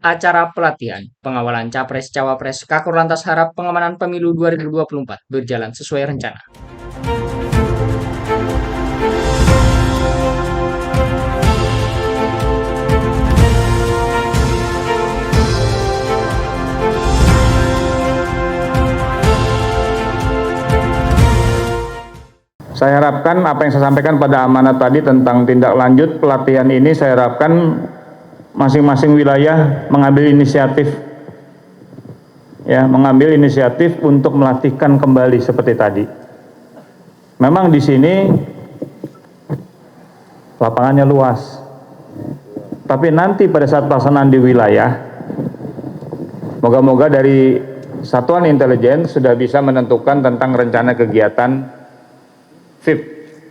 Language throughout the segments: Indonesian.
Acara pelatihan pengawalan Capres-Cawapres Kakor Lantas harap pengamanan pemilu 2024 berjalan sesuai rencana. Saya harapkan apa yang saya sampaikan pada amanat tadi tentang tindak lanjut pelatihan ini, saya harapkan masing-masing wilayah mengambil inisiatif, untuk melatihkan kembali seperti tadi. Memang di sini lapangannya luas, tapi nanti pada saat pelaksanaan di wilayah, moga-moga dari Satuan Intelijen sudah bisa menentukan tentang rencana kegiatan VIP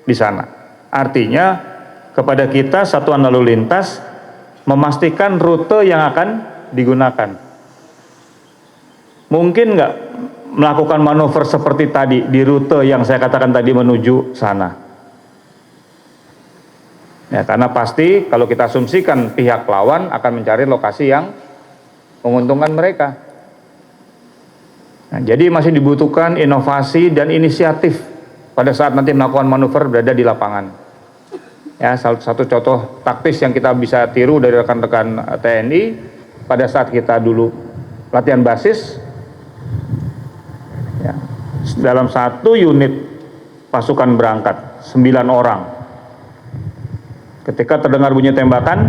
di sana. Artinya kepada kita Satuan Lalu Lintas memastikan rute yang akan digunakan. Mungkin nggak melakukan manuver seperti tadi di rute yang saya katakan tadi menuju sana. Ya, karena pasti kalau kita asumsikan pihak lawan akan mencari lokasi yang menguntungkan mereka. Nah, jadi masih dibutuhkan inovasi dan inisiatif pada saat nanti melakukan manuver berada di lapangan. Ya, satu contoh taktis yang kita bisa tiru dari rekan-rekan TNI pada saat kita dulu latihan basis, ya, dalam satu unit pasukan berangkat 9 orang. Ketika terdengar bunyi tembakan,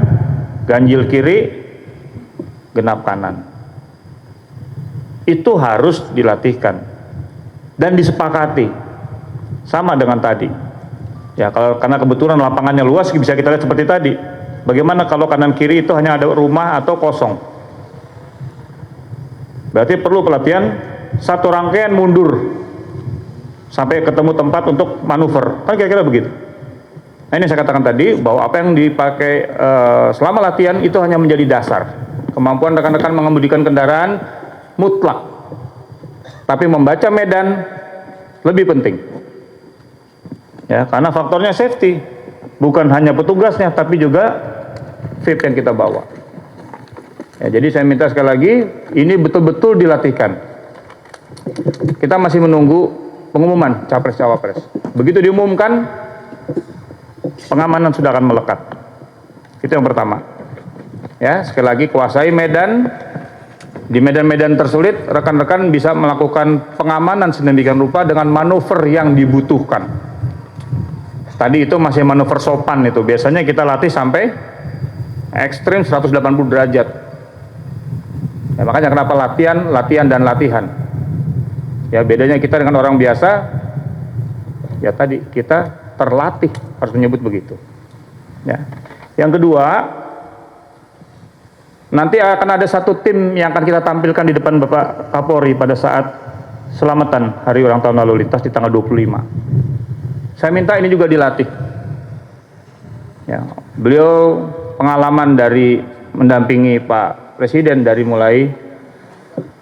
ganjil kiri, genap kanan. Itu harus dilatihkan dan disepakati sama dengan tadi. Ya, karena kebetulan lapangannya luas bisa kita lihat seperti tadi. Bagaimana kalau kanan kiri itu hanya ada rumah atau kosong? Berarti perlu pelatihan satu rangkaian mundur sampai ketemu tempat untuk manuver. Kan kira-kira begitu. Nah, ini saya katakan tadi bahwa apa yang dipakai selama latihan itu hanya menjadi dasar. Kemampuan rekan-rekan mengemudikan kendaraan mutlak, tapi membaca medan lebih penting, ya, karena faktornya safety, bukan hanya petugasnya tapi juga VIP yang kita bawa. Ya, jadi saya minta sekali lagi ini betul-betul dilatihkan. Kita masih menunggu pengumuman Capres-Cawapres. Begitu diumumkan, pengamanan sudah akan melekat. Itu yang pertama. Ya, sekali lagi kuasai medan. Di medan-medan tersulit, rekan-rekan bisa melakukan pengamanan sedemikian rupa dengan manuver yang dibutuhkan. Tadi itu masih manuver sopan itu. Biasanya kita latih sampai ekstrim 180 derajat. Ya, makanya kenapa latihan dan latihan. Ya, bedanya kita dengan orang biasa, ya tadi kita terlatih, harus menyebut begitu. Ya. Yang kedua, nanti akan ada satu tim yang akan kita tampilkan di depan Bapak Kapolri pada saat selamatan Hari Ulang Tahun Lalu Lintas di tanggal 25. Saya minta ini juga dilatih. Ya, beliau pengalaman dari mendampingi Pak Presiden dari mulai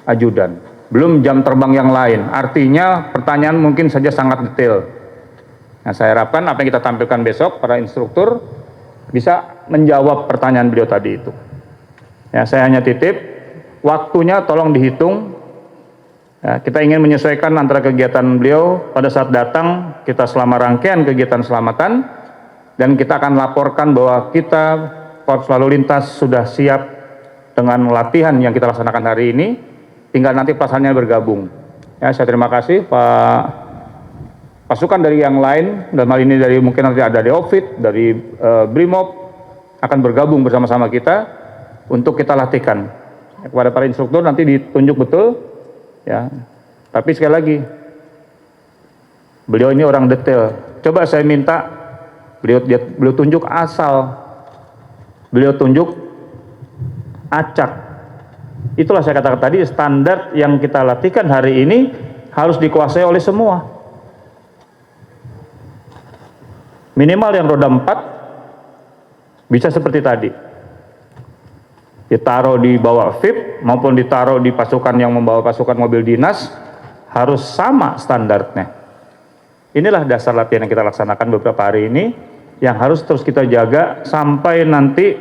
ajudan, belum jam terbang yang lain. Artinya pertanyaan mungkin saja sangat detail. Nah, saya harapkan apa yang kita tampilkan besok para instruktur bisa menjawab pertanyaan beliau tadi itu. Ya, saya hanya titip, waktunya tolong dihitung. Ya, kita ingin menyesuaikan antara kegiatan beliau pada saat datang, kita selama rangkaian kegiatan selamatan, dan kita akan laporkan bahwa kita Korps Lalu Lintas sudah siap dengan latihan yang kita laksanakan hari ini, tinggal nanti pelaksanaannya bergabung. Ya, saya terima kasih Pak pasukan dari yang lain, dan hal ini dari mungkin nanti ada Deofit, dari Brimob, akan bergabung bersama-sama kita untuk kita latihkan. Kepada para instruktur nanti ditunjuk betul, ya. Tapi sekali lagi, beliau ini orang detail. Coba saya minta beliau tunjuk asal, beliau tunjuk acak. Itulah saya katakan tadi, standar yang kita latihkan hari ini harus dikuasai oleh semua. Minimal yang roda 4 bisa seperti tadi. Ditaruh di bawah VIP maupun ditaruh di pasukan yang membawa pasukan mobil dinas harus sama standarnya. Inilah dasar latihan yang kita laksanakan beberapa hari ini yang harus terus kita jaga sampai nanti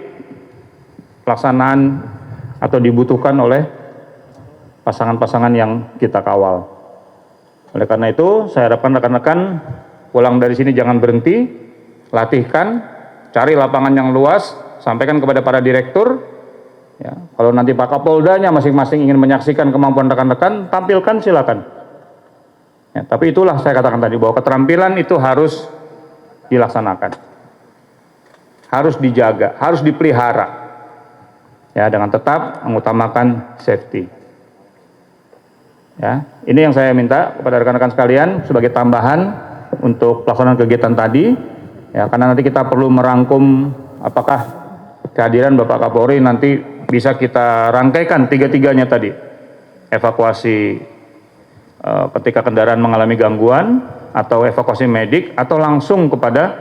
pelaksanaan atau dibutuhkan oleh pasangan-pasangan yang kita kawal. Oleh karena itu, saya harapkan rekan-rekan pulang dari sini jangan berhenti, latihkan, cari lapangan yang luas, sampaikan kepada para direktur. Ya, kalau nanti Pak Kapoldanya masing-masing ingin menyaksikan kemampuan rekan-rekan, tampilkan silakan. Ya, tapi itulah saya katakan tadi bahwa keterampilan itu harus dilaksanakan, harus dijaga, harus dipelihara, ya, dengan tetap mengutamakan safety. Ya, ini yang saya minta kepada rekan-rekan sekalian sebagai tambahan untuk pelaksanaan kegiatan tadi. Ya, karena nanti kita perlu merangkum apakah kehadiran Bapak Kapolri nanti bisa kita rangkaikan tiga-tiganya tadi, evakuasi ketika kendaraan mengalami gangguan, atau evakuasi medik, atau langsung kepada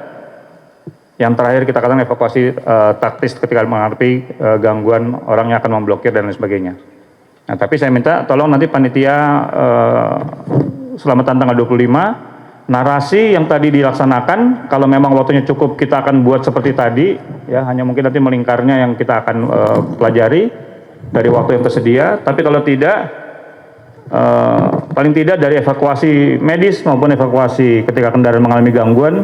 yang terakhir kita katakan evakuasi taktis ketika menghadapi gangguan orang yang akan memblokir dan lain sebagainya. Nah, tapi saya minta tolong nanti panitia selamatan tanggal 25, narasi yang tadi dilaksanakan, kalau memang waktunya cukup kita akan buat seperti tadi, ya, hanya mungkin nanti melingkarnya yang kita akan pelajari dari waktu yang tersedia. Tapi kalau tidak, paling tidak dari evakuasi medis maupun evakuasi ketika kendaraan mengalami gangguan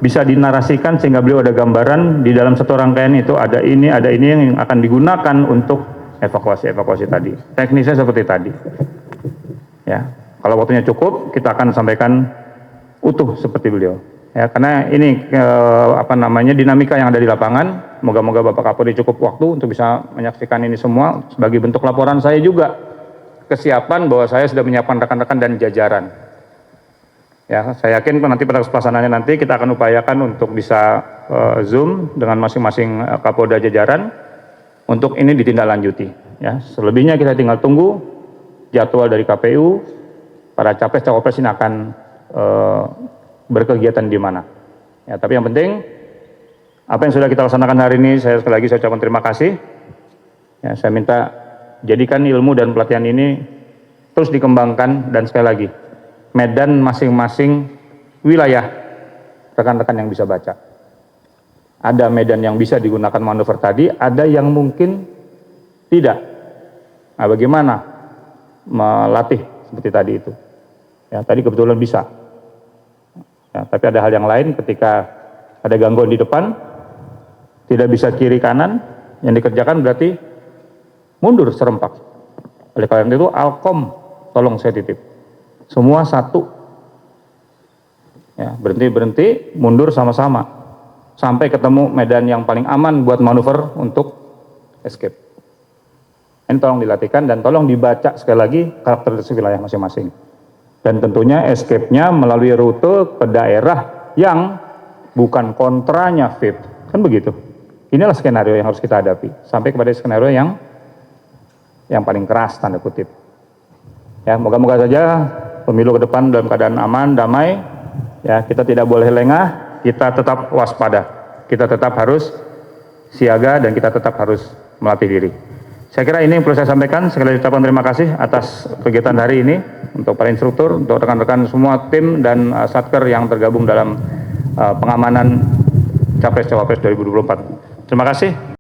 bisa dinarasikan sehingga beliau ada gambaran di dalam satu rangkaian itu ada ini yang akan digunakan untuk evakuasi tadi. Teknisnya seperti tadi. Ya, kalau waktunya cukup kita akan sampaikan utuh seperti beliau. Ya, karena ini dinamika yang ada di lapangan. Moga-moga Bapak Kapolri cukup waktu untuk bisa menyaksikan ini semua sebagai bentuk laporan saya juga kesiapan bahwa saya sudah menyiapkan rekan-rekan dan jajaran. Ya, saya yakin nanti pada pelaksanaannya nanti kita akan upayakan untuk bisa Zoom dengan masing-masing Kapolda jajaran untuk ini ditindaklanjuti. Ya, selebihnya kita tinggal tunggu jadwal dari KPU, para capres-cawapres ini akan berkegiatan di mana. Ya, tapi yang penting apa yang sudah kita laksanakan hari ini, saya sekali lagi saya ucapkan terima kasih. Ya, saya minta jadikan ilmu dan pelatihan ini terus dikembangkan, dan sekali lagi medan masing-masing wilayah rekan-rekan yang bisa baca. Ada medan yang bisa digunakan manuver tadi, ada yang mungkin tidak. Nah, bagaimana melatih seperti tadi itu? Ya, tadi kebetulan bisa. Ya, tapi ada hal yang lain ketika ada gangguan di depan, tidak bisa kiri kanan, yang dikerjakan berarti mundur serempak. Oleh karena itu, Alkom, tolong saya titip. Semua satu. Ya, berhenti, mundur sama-sama. Sampai ketemu medan yang paling aman buat manuver untuk escape. Ini tolong dilatihkan dan tolong dibaca sekali lagi karakteristik wilayah masing-masing. Dan tentunya escape-nya melalui rute ke daerah yang bukan kontranya fit. Kan begitu. Inilah skenario yang harus kita hadapi. Sampai kepada skenario yang paling keras, tanda kutip. Ya, moga-moga saja pemilu ke depan dalam keadaan aman, damai. Ya, kita tidak boleh lengah, kita tetap waspada. Kita tetap harus siaga dan kita tetap harus melatih diri. Saya kira ini yang perlu saya sampaikan. Sekali lagi ucapkan terima kasih atas kegiatan hari ini untuk para instruktur, untuk rekan-rekan semua tim dan satker yang tergabung dalam pengamanan Capres Cawapres 2024. Terima kasih.